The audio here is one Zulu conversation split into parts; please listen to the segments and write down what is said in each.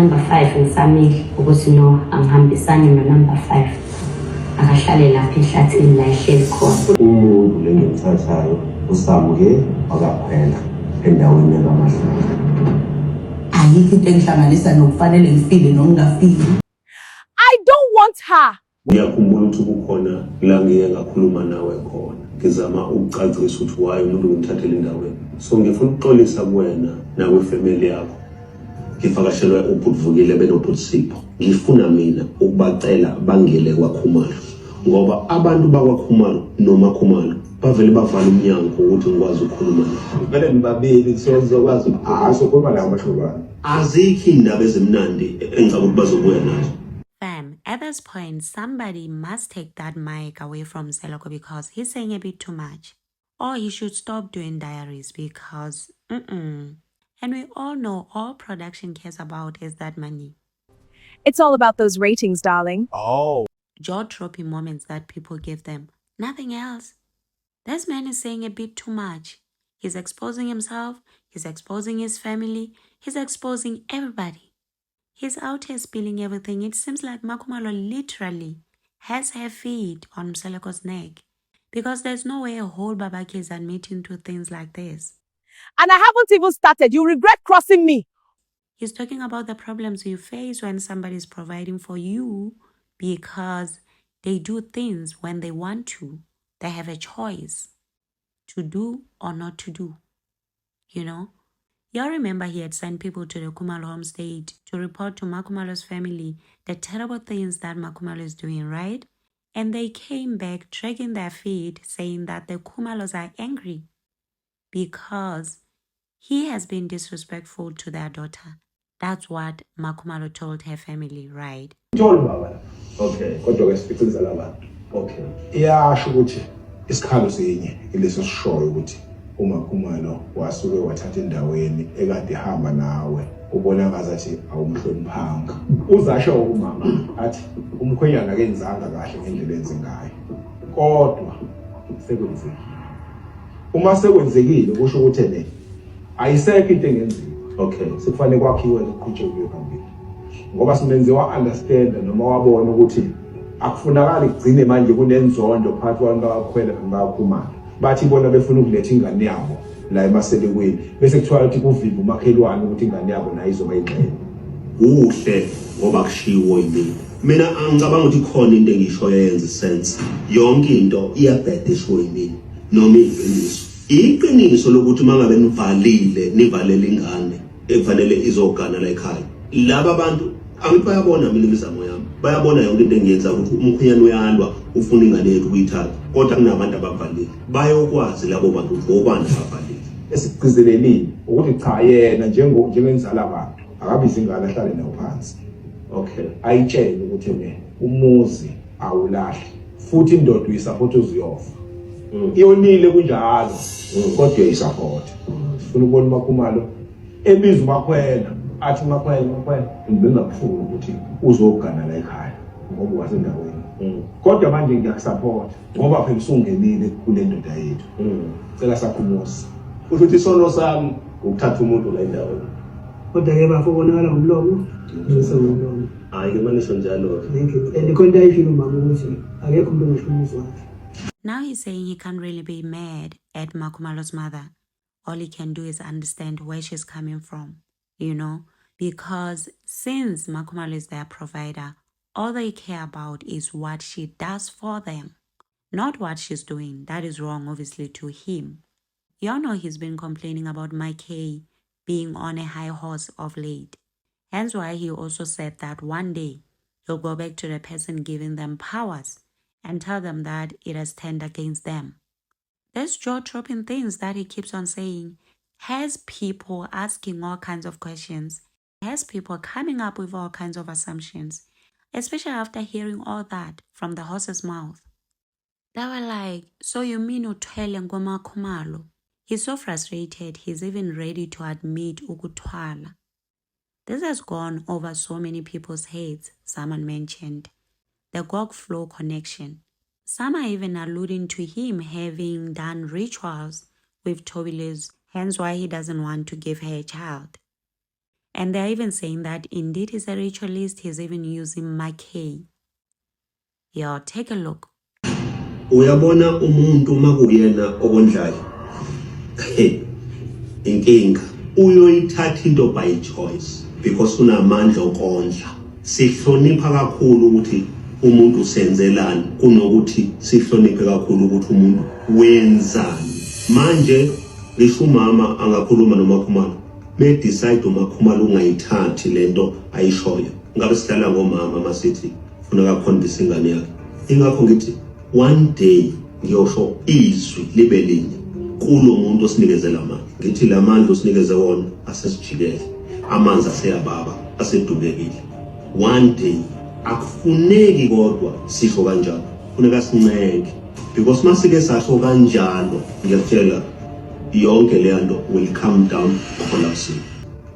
Number 5 ngisamile ukuthi no angihambisani no-number 5 akahlale lapha ehlathini la ehleli khona. Umuntu lengimthathayo usamuke akaphela endaweni yakaMahlangu. Ayikho into engihlanganisa nokufanele ngifile nokungafili. I don't want her. Ngiyakhumbula ukuthi kukhona la ngiye ngakhuluma nawe khona ngizama ukucacisa ukuthi why umuntu ngimthathele endaweni. So ngifuna ukuxolisa kuwena nawe family yakho. Ngivakashelwe uBhutvukile benoBhutsipho. Ngifuna mina ukubacela bangele kwaKhumalo ngoba abantu bakwaKhumalo noma Khumalo bavele bavala umnyango ukuthi ngikwazi ukukhuluma nabo. Vele nibabili sizokwazi ukukhuluma nawo amahlukwana. Azikho indaba ezimnandi engicabanga ukuthi bazobuya nazo. Fam, at this point, somebody must take that mic away from Seloko because he's saying a bit too much. Or he should stop doing diaries because, And we all know all production cares about is that money. It's all about those ratings, darling. Oh. Jaw-dropping moments that people give them. Nothing else. This man is saying a bit too much. He's exposing himself. He's exposing his family. He's exposing everybody. He's out here spilling everything. It seems like Makhumalo literally has her feet on Mseleko's neck. Because there's no way a whole Babake is admitting to things like this. And I haven't even started. You regret crossing me. He's talking about the problems you face when somebody is providing for you because they do things when they want to. They have a choice to do or not to do. You know? Y'all remember he had sent people to the Khumalo homestead to report to Makhumalo's family the terrible things that Makhumalo is doing, right? And they came back dragging their feet saying that the Khumalos are angry because he has been disrespectful to their daughter. That's what Makhumalo told her family, right? Okay. Kodwa ke siphiqiliza labantu. Okay. Iyasho ukuthi isikhalo sinye ileso sishoyo ukuthi uma Khumalo wasuke wathatha endaweni ekade ihamba nawe ubona ngazathi awumhloniphanga. Uzasho umama athi umkhwenyana akenzanga kahle ngendlela enze ngayo. Kodwa sekwenzekile. Uma sekwenzekile kusho ukuthi ne ayisekho into engenziwa. Okay. Sekufanele kwakhiwe ukuqhutshekwe phambili. Ngoba simenze wa-understand noma wabona ukuthi akufunakala kugcine manje kunenzondo phakathi kwabantu abakhwela nabakhumalo. Bathi bona befuna ukuletha ingane yabo la emaselekweni bese kuthiwa ukuthi kuvimba umakhelwane ukuthi ingane yabo nayo izoba ingxenye. Uhle ngoba kushiwo yini. Mina angicabanga ukuthi khona into engisho yenza sense. Yonke into iyabhede esho yini noma iqiniso. Iqiniso lokuthi mangabe nivalele ingane ekufanele izogana la ekhaya. Laba bantu angithi bayabona mina imizamo yami. Bayabona yonke into engiyenza ukuthi umkhwenyana uyalwa ufuna ingane yethu ukuyithatha. Kodwa kunabantu abavalile. Bayokwazi labo bantu ngobani abavalile. Esigcizelelini ukuthi cha yena njengenzala abantu akabiza ingane ahlale nayo phansi. Okay. Ayitshele ukuthi umuzi awulahli futhi indoda uyisupport uziyofa. Iyonile kunjalo kodwa uyisupport. Sifuna ukubona uMakhumalo ebiza uMakhwela athi uMakhwela ngibengakufuni ukuthi uzogana la ekhaya ngoba wasendaweni. Kodwa manje ngiyakusupport ngoba phela usungenile kule ndoda yethu. Cela sakhumusa. Ukuthi isono sami ukuthatha umuntu la endaweni. Kodwa ke bafobonakala ngomlomo ngomlomo. Hayi ke manisho njalo. Thank you. And konke ayifilo mama ukuthi akekho umuntu ongahlumisa wakhe. Now he's saying he can't really be mad at Makhumalo's mother. All he can do is understand where she's coming from, you know? Because since Makhumalo is their provider, all they care about is what she does for them. Not what she's doing. That is wrong, obviously, to him. Y'all know he's been complaining about Mike being on a high horse of late. Hence why he also said that one day he'll go back to the person giving them powers and tell them that it has turned against them. These jaw-dropping things that he keeps on saying has people asking all kinds of questions, has people coming up with all kinds of assumptions, especially after hearing all that from the horse's mouth. They were like, so you mean uthwele ngoma Khumalo? He's so frustrated, he's even ready to admit ukuthwala. This has gone over so many people's heads, someone mentioned. The Gog Flow connection. Some are even alluding to him having done rituals with Toby Liz, hence why he doesn't want to give her a child. And they're even saying that indeed he's a ritualist. He's even using Mackay. Yo, take a look. Uyabona umuntu makuyena okondlayo. Inkinga. Uyoyithatha into by choice because unamandla okondla. Sihlonipha kakhulu ukuthi umuntu usenzelani kunokuthi sihloniphe kakhulu ukuthi umuntu wenzani. Manje ngisho umama angakhuluma noMakhumalo. Me decide uMakhumalo ungayithathi lento ayishoyo. Ngabe sihlala ngomama masithi ufuna ukukhombisa ingane yakhe. Ingakho ngithi one day ngiyosho izwi libe linye kulo muntu osinikezela amandla. Ngithi lamandla osinikeze wona asesijikele. Amanzi aseyababa asedubekile. One day akufuneki kodwa sisho kanjalo. Funeka sinceke because masike sasho kanjalo ngiyakutshela yonke le nto will come down collapsing.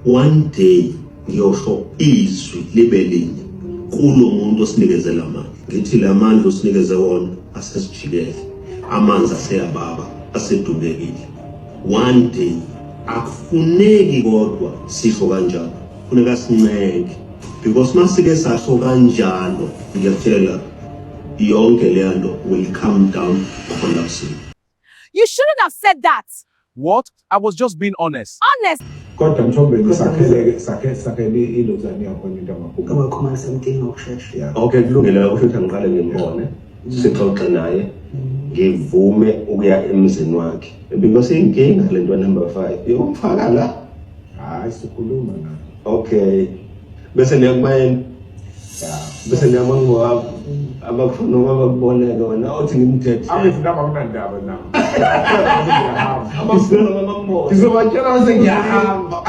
One day ngiyosho izwi libe linye kulo muntu osinikezela amandla. Ngithi lamandla osinikeze wona asesijikele. Amanzi aseyababa asedubekile. One day akufuneki kodwa sisho kanjalo. Funeka sinceke because masike sasho kanjalo ngiyakutshela yonke le nto will come down collapsing. You shouldn't have said that. What? I was just being honest. Honest. Kodwa Mthombeni sakhele ilozane yakho into amakhulu. Kamakhumalo samdinga ukushesha. Yeah. Okay, kulungile ukuthi ngiqale ngimbone. Sixoxe naye. Ngivume ukuya emzini wakhe. Because inkinga lento number 5. Yomfaka la. Hayi sikhuluma na. Okay. Bese niyakubayeni. Yeah. Bese niyamango abafuna ukuboneka wena uthi ngimthethe. Abefuna bakunandaba na. Abafuna bamambo. Ngizobatshela bese ngiyahamba.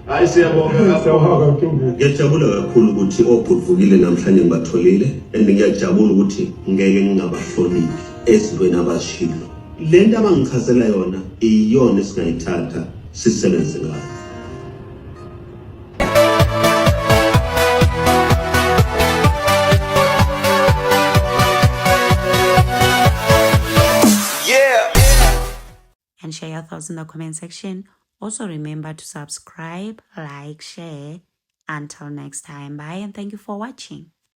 Hayi siyabonga. Siyabonga Mthombeni. Ngiyajabula kakhulu ukuthi ophudvukile namhlanje ngibatholile and ngiyajabula ukuthi ngeke ngingabahloniphi ezintweni abashilo. Lento abangichazela yona iyona esingayithatha sisebenze ngayo. And share your thoughts in the comment section. Also remember to subscribe, like, share. Until next time, bye and thank you for watching.